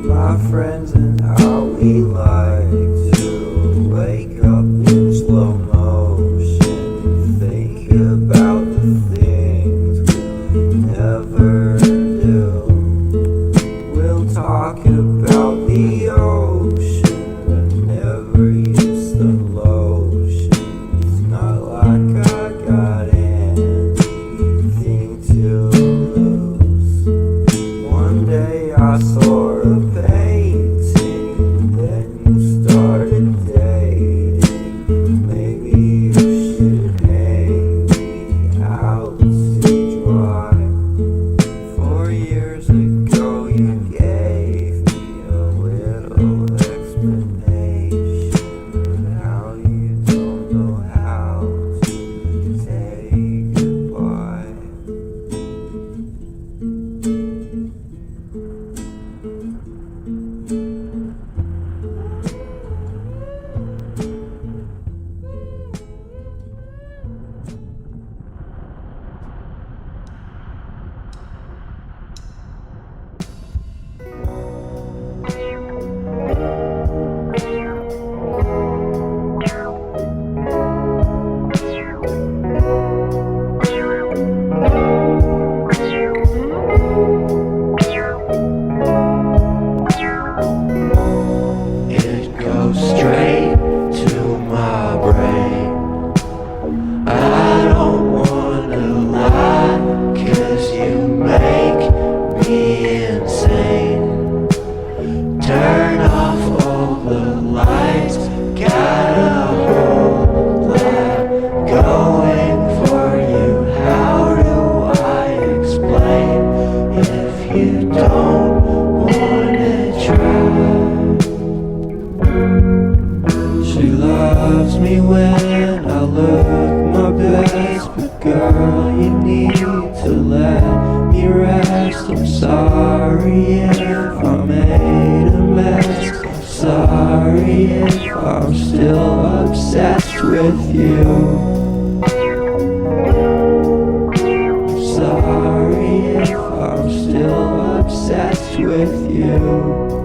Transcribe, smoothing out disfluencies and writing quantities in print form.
My friends and how we like to wake up in slow motion, think about the things we never do. We'll talk about the ocean, but never use the lotion. It's not like I got anything to lose. One day I saw a painting, then you started dating. Maybe you should hang me out to dry. 4 years ago you gave me a little explanation of how you don't know how to say goodbye. It goes straight to my brain. I don't wanna lie, 'cause you make me insane. Turn off all the lights, got a whole lot going for you. How do I explain if you don't wanna try? She loves me when I look my best, but girl, you need to let me rest. I'm sorry if I made a mess. I'm sorry if I'm still obsessed with you. I'm sorry if I'm still obsessed with you.